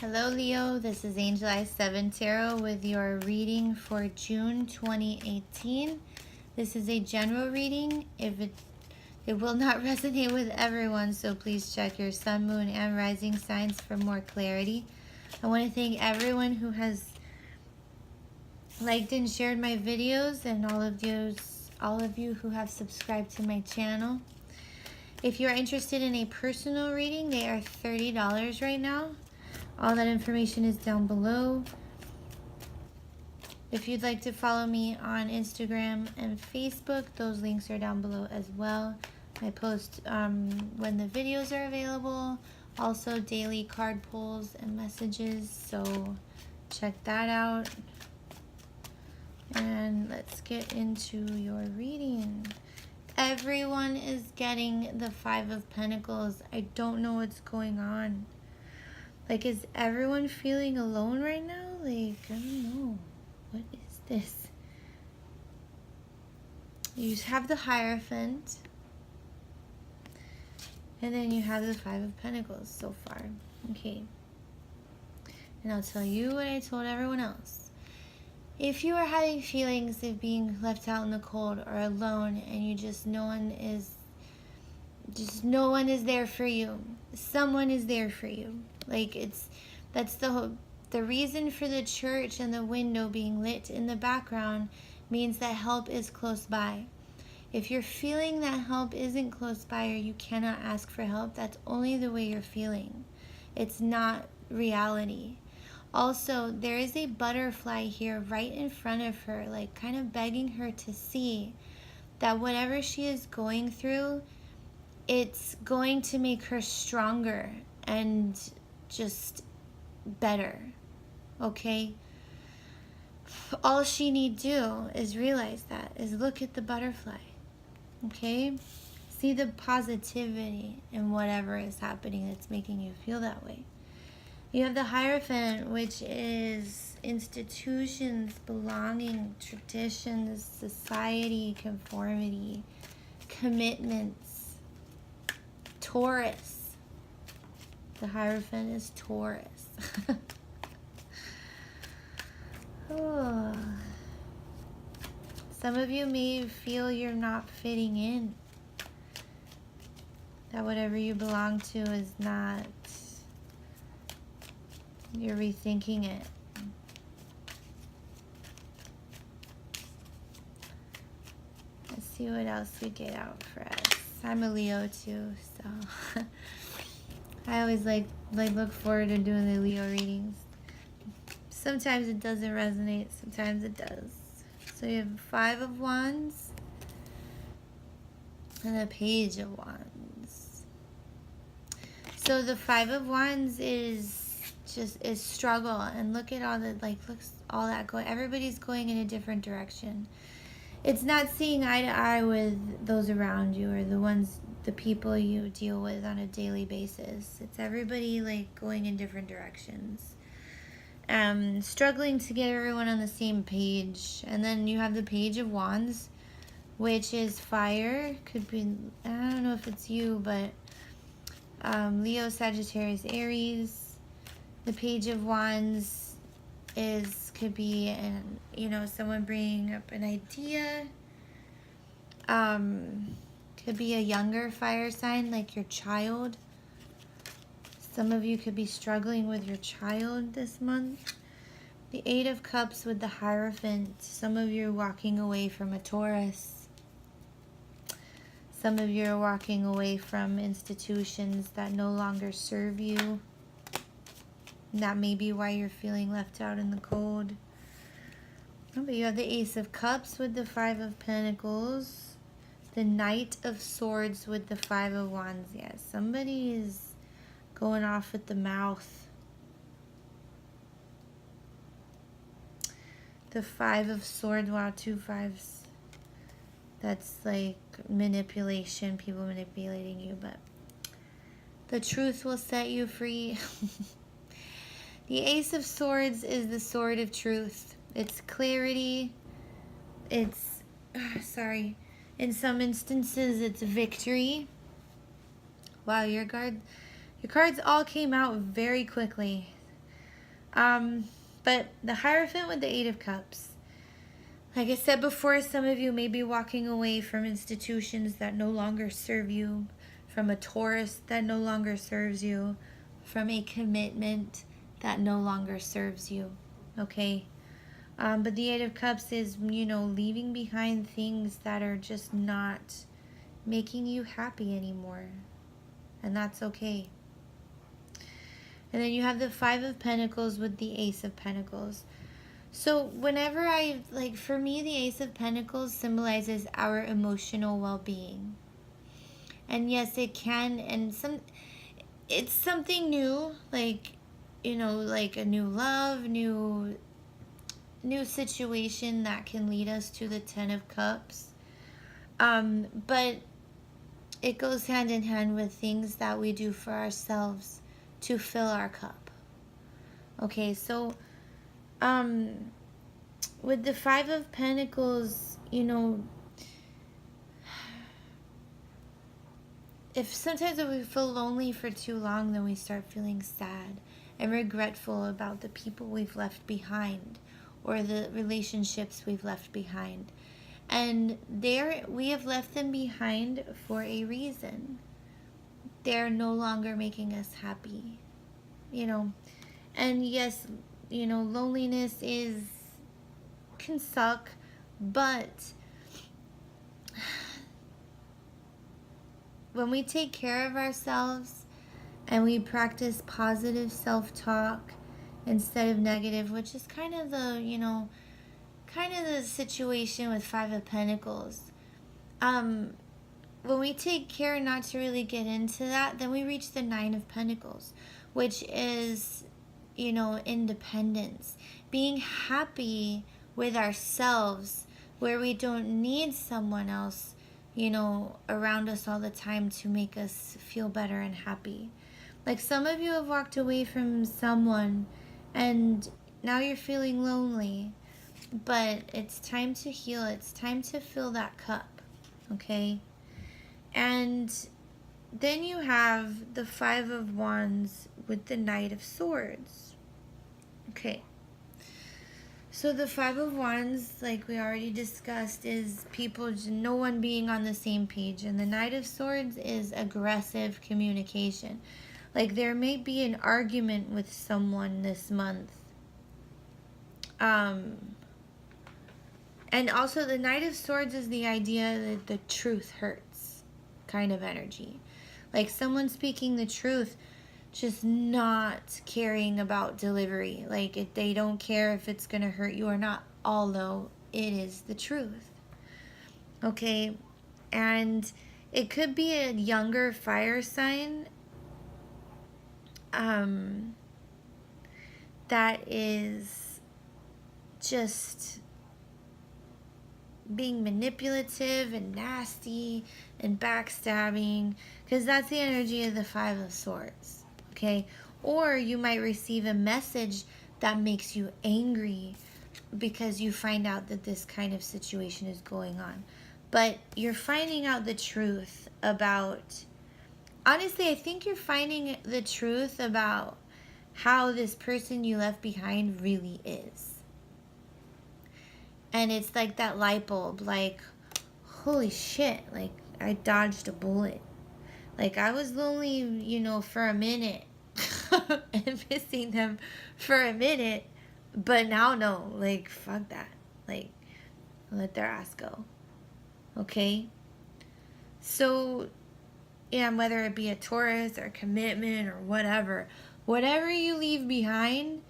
Hello Leo, this is Angel Eye 7 Tarot with your reading for June 2018. This is a general reading. It will not resonate with everyone, so please check your sun, moon, and rising signs for more clarity. I want to thank everyone who has liked and shared my videos, and all of you who have subscribed to my channel. If you're interested in a personal reading, they are $30 right now. All that information is down below. If you'd like to follow me on Instagram and Facebook, those links are down below as well. I post when the videos are available, also daily card pulls and messages, so check that out. And let's get into your reading. Everyone is getting the Five of Pentacles. I don't know what's going on. Like, is everyone feeling alone right now? Like, I don't know. What is this? You have the Hierophant. And then you have the Five of Pentacles so far. Okay. And I'll tell you what I told everyone else. If you are having feelings of being left out in the cold or alone and you just no one is there for you. Someone is there for you. Like, that's the reason for the church and the window being lit in the background means that help is close by. If you're feeling that help isn't close by or you cannot ask for help, that's only the way you're feeling. It's not reality. Also, there is a butterfly here right in front of her, like kind of begging her to see that whatever she is going through, it's going to make her stronger and just better, okay? All she need do is realize that, is look at the butterfly, okay? See the positivity in whatever is happening that's making you feel that way. You have the Hierophant, which is institutions, belonging, traditions, society, conformity, commitments. Taurus. The Hierophant is Taurus. Oh. Some of you may feel you're not fitting in. That whatever you belong to is not. You're rethinking it. Let's see what else we get out for us. I'm a Leo too, so I always like look forward to doing the Leo readings. Sometimes it doesn't resonate, sometimes it does. So you have Five of Wands and the Page of Wands. So the Five of Wands is struggle, and look at all the all that going. Everybody's going in a different direction. It's not seeing eye to eye with those around you or the people you deal with on a daily basis. It's everybody like going in different directions. Struggling to get everyone on the same page. And then you have the Page of Wands, which is fire. Could be, I don't know if it's you, but Leo, Sagittarius, Aries. The Page of Wands could be someone bringing up an idea. Could be a younger fire sign, like your child. Some of you could be struggling with your child this month. The Eight of Cups with the Hierophant. Some of you are walking away from a Taurus. Some of you are walking away from institutions that no longer serve you. That may be why you're feeling left out in the cold. Oh, but you have the Ace of Cups with the Five of Pentacles. The Knight of Swords with the Five of Wands. Yes, somebody is going off at the mouth. The Five of Swords. Wow, two fives. That's like manipulation. People manipulating you, but the truth will set you free. The Ace of Swords is the sword of truth. It's clarity. It's, in some instances, it's victory. Wow, your cards all came out very quickly. But the Hierophant with the Eight of Cups. Like I said before, some of you may be walking away from institutions that no longer serve you, from a Taurus that no longer serves you, from a commitment that no longer serves you, okay? But the Eight of Cups is, leaving behind things that are just not making you happy anymore. And that's okay. And then you have the Five of Pentacles with the Ace of Pentacles. So whenever for me, the Ace of Pentacles symbolizes our emotional well-being. And yes, it can, it's something new, like a new love, new situation that can lead us to the Ten of Cups. But it goes hand in hand with things that we do for ourselves to fill our cup. Okay, so with the Five of Pentacles, if we feel lonely for too long, then we start feeling sad and regretful about the people we've left behind or the relationships we've left behind. And we have left them behind for a reason. They're no longer making us happy, And yes, loneliness can suck, but when we take care of ourselves and we practice positive self-talk instead of negative, which is kind of the situation with Five of Pentacles. When we take care not to really get into that, then we reach the Nine of Pentacles, which is, independence. Being happy with ourselves, where we don't need someone else, around us all the time to make us feel better and happy. Like some of you have walked away from someone and now you're feeling lonely, but it's time to heal. It's time to fill that cup, okay? And then you have the Five of Wands with the Knight of Swords. Okay. So the Five of Wands, like we already discussed, is no one being on the same page. And the Knight of Swords is aggressive communication. Like there may be an argument with someone this month. And also the Knight of Swords is the idea that the truth hurts kind of energy. Like someone speaking the truth, just not caring about delivery. Like if they don't care if it's going to hurt you or not, although it is the truth. Okay, and it could be a younger fire sign that is just being manipulative and nasty and backstabbing, because that's the energy of the Five of Swords. Okay, or you might receive a message that makes you angry because you find out that this kind of situation is going on. But you're finding out the truth about, honestly, I think you're finding the truth about how this person you left behind really is. And it's like that light bulb, like, holy shit, like I dodged a bullet. Like I was lonely, for a minute and missing them for a minute, but now no, like fuck that. Like let their ass go. Okay? So yeah, whether it be a Taurus or commitment or whatever you leave behind,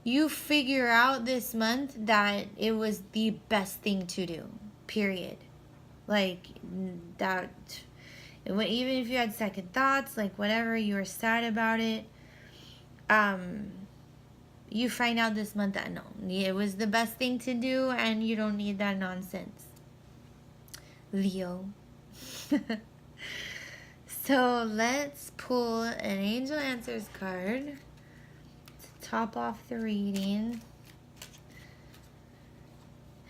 you figure out this month that it was the best thing to do, period. Like that, even if you had second thoughts, like whatever, you were sad about it, you find out this month that no, it was the best thing to do and you don't need that nonsense. Leo. So let's pull an Angel Answers card to top off the reading.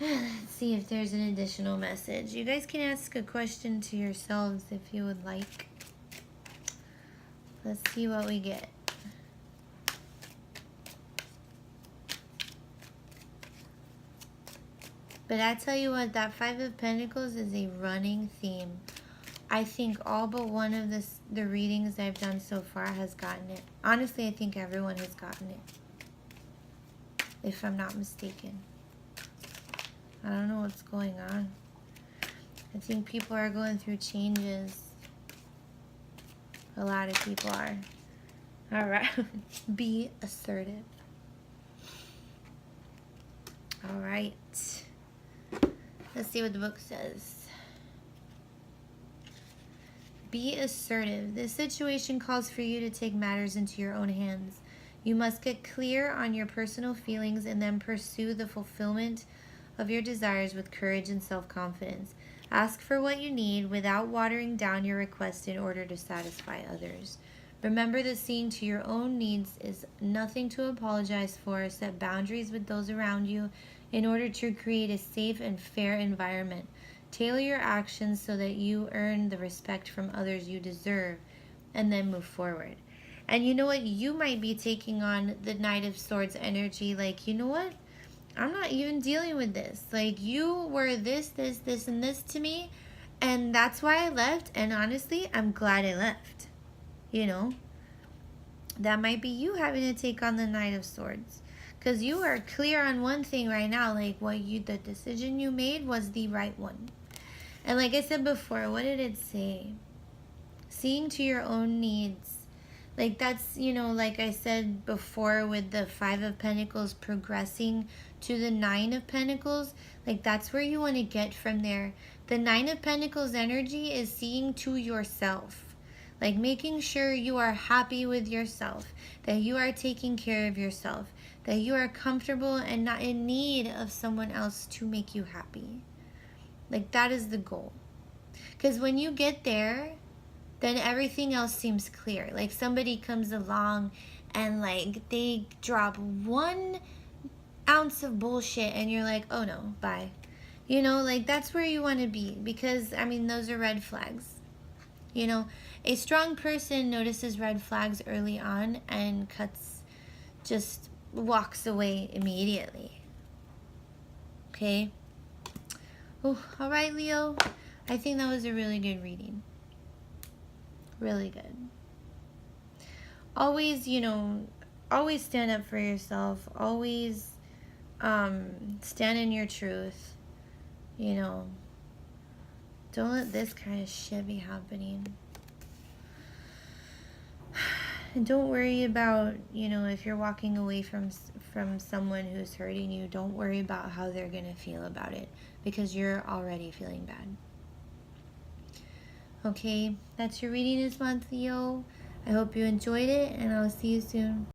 Let's see if there's an additional message. You guys can ask a question to yourselves if you would like. Let's see what we get. But I tell you what, that Five of Pentacles is a running theme. I think all but one of the readings I've done so far has gotten it. Honestly, I think everyone has gotten it, if I'm not mistaken. I don't know what's going on. I think people are going through changes. A lot of people are. All right. Be assertive. All right. Let's see what the book says. Be assertive. This situation calls for you to take matters into your own hands. You must get clear on your personal feelings and then pursue the fulfillment of your desires with courage and self-confidence. Ask for what you need without watering down your request in order to satisfy others. Remember that seeing to your own needs is nothing to apologize for. Set boundaries with those around you in order to create a safe and fair environment. Tailor your actions so that you earn the respect from others you deserve, and then move forward. And you know what? You might be taking on the Knight of Swords energy. Like, you know what? I'm not even dealing with this. Like, you were this, and this to me, and that's why I left. And honestly, I'm glad I left. You know? That might be you having to take on the Knight of Swords. Because you are clear on one thing right now. Like, the decision you made was the right one. And like I said before, what did it say? Seeing to your own needs. Like, that's, you know, like I said before with the Five of Pentacles progressing to the Nine of Pentacles. Like, that's where you want to get from there. The Nine of Pentacles energy is seeing to yourself. Like, making sure you are happy with yourself. That you are taking care of yourself. That you are comfortable and not in need of someone else to make you happy. Like, that is the goal. Because when you get there, then everything else seems clear. Like, somebody comes along and, like, they drop 1 ounce of bullshit and you're like, oh no, bye. You know, like, that's where you want to be. Because, I mean, those are red flags. You know, a strong person notices red flags early on and just walks away immediately. Okay? Oh, all right, Leo. I think that was a really good reading. Really good. Always, you know, always stand up for yourself. Always stand in your truth. You know, don't let this kind of shit be happening. And don't worry about, you know, if you're walking away from someone who's hurting you, don't worry about how they're going to feel about it, because you're already feeling bad. Okay, that's your reading this month, Leo. I hope you enjoyed it, and I'll see you soon.